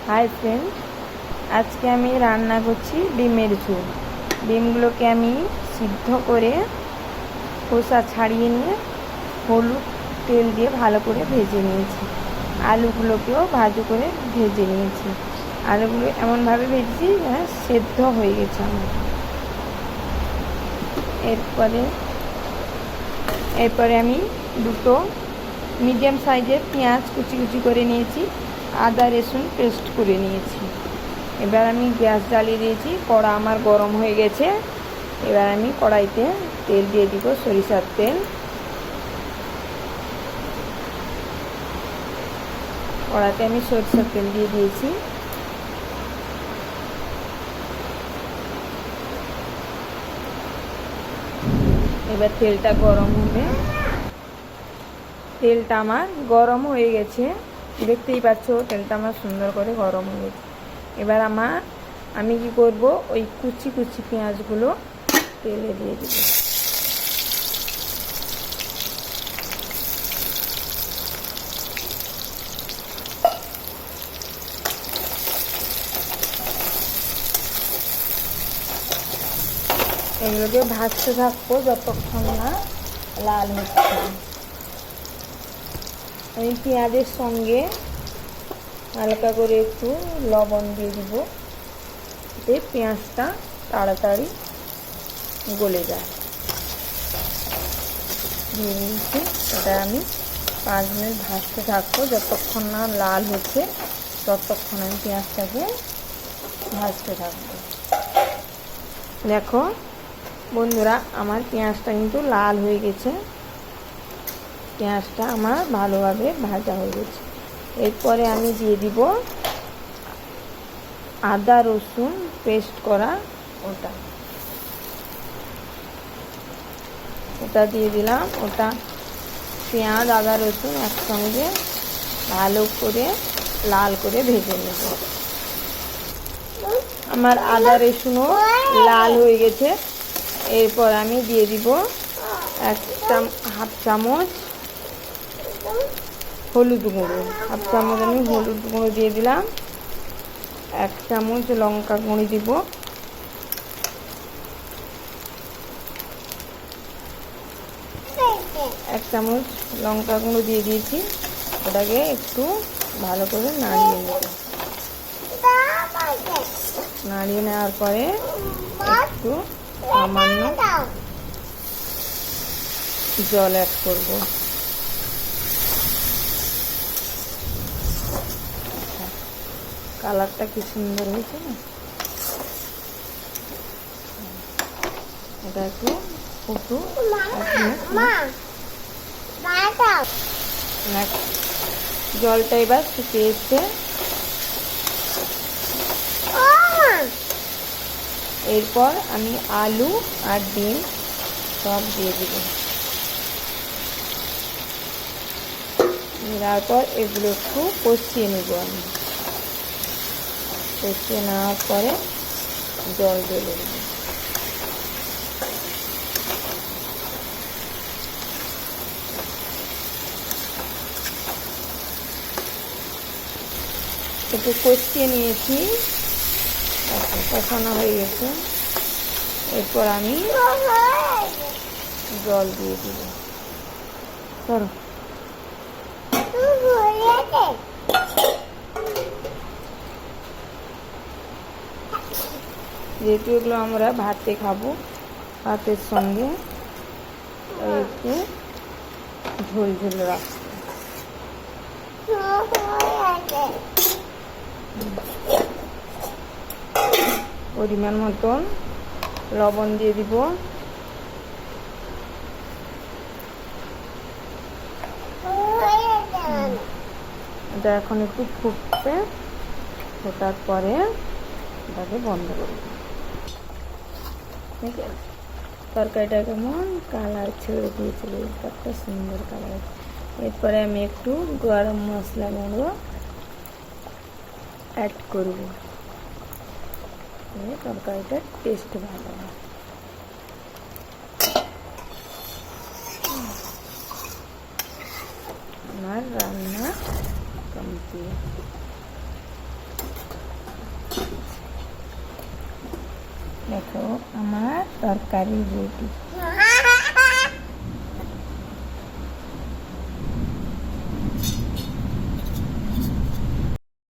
Hi friend, আজকে আমি রান্না করছি ডিমের ঝোল। ডিমগুলোকে আমি সিদ্ধ করে খোসা ছাড়িয়ে নিয়ে হলুদ তেল দিয়ে ভালো করে ভেজে নিয়েছি। আলুগুলোকেও ভালো করে ভেজে নিয়েছি। আলুগুলো এমনভাবে ভেজেছি যেন সেদ্ধ হয়ে গেছে আমার। এরপরে আমি দুটো মিডিয়াম সাইজের পেঁয়াজ কুচি কুচি করে নিয়েছি, আদা রসুন পেস্ট করে নিয়েছি। এবার আমি গ্যাস জ্বালিয়ে দিয়েছি, কড়া আমার গরম হয়ে গেছে। এবার আমি কড়াইতে তেল দিয়ে দিব, সরিষার তেল। কড়াইতে আমি সরিষার তেল দিয়ে দিয়েছি। এবার তেলটা গরম হবে। তেলটা আমার গরম হয়ে গেছে, দেখতেই পাচ্ছ তেলটা আমার সুন্দর করে গরম হয়ে গেছে। এবার আমি কি করব, ওই কুচি কুচি পেঁয়াজগুলো তেলে দিয়ে দেব। এগুলোকে ভাজতে থাকবো যতক্ষণ না লাল হচ্ছে। আমি পেঁয়াজের সঙ্গে হালকা করে একটু লবণ দিয়ে দিব, এতে পেঁয়াজটা তাড়াতাড়ি গলে যায়। দিয়ে নিয়েছি, এটা আমি 5 মিনিট ভাজতে থাকবো। যতক্ষণ না লাল হচ্ছে ততক্ষণ আমি পেঁয়াজটাকে ভাজতে থাকবো। দেখো বন্ধুরা, আমার পেঁয়াজটা কিন্তু লাল হয়ে গেছে। পেঁয়াজটা আমার ভালোভাবে ভাজা হয়ে গেছে। এরপরে আমি দিয়ে দিব আদা রসুন পেস্ট করা ওটা দিয়ে দিলাম। ওটা পেঁয়াজ আদা রসুন একসঙ্গে ভালো করে লাল করে ভেজে নেব। আমার আদা রসুনও লাল হয়ে গেছে। এরপর আমি দিয়ে দিব হাফ চামচ হলুদ গুঁড়ো। হাফ চামচ আমি হলুদ গুঁড়ো দিয়ে দিলাম। 1 চামচ লঙ্কা গুঁড়ো দিব। এক চামচ লঙ্কা গুঁড়ো দিয়ে দিয়েছি। ওটাকে একটু ভালো করে নাড়িয়ে নেব। নাড়িয়ে নেওয়ার পরে একটু সামান্য জল অ্যাড করব। কালারটা কি সুন্দর হয়েছে না? এটা একটু জলটা এবার শুকিয়ে এসছে। এরপর আমি আলু আর ডিম সব দিয়ে দেব। দেওয়ার পর এগুলো একটু কষিয়ে নেব। আমি কষিয়ে নেওয়ার পরে জল দিয়ে দেব। একটু কষিয়ে নিয়েছি, কষানো হয়ে গেছে। এরপর আমি জল দিয়ে দিব। ধরো, যেহেতু এগুলো আমরা ভাতে খাবো, ভাতের সঙ্গে একটু ঝোল ঝোল রাখবো। পরিমাণ মতন লবণ দিয়ে দিব। এটা এখন একটু ফুটবে, ফোটার পরে এটাকে বন্ধ করব। ঠিক আছে, তরকারিটা কেমন কালার ছেড়ে দিয়েছিল, একটা সুন্দর কালার। এরপরে আমি একটু গরম মশলা গুঁড়ো অ্যাড করব, তরকারিটার টেস্ট ভালো হয়। আমার রান্না কমপ্লিট। দেখো আমার তরকারি রেডি।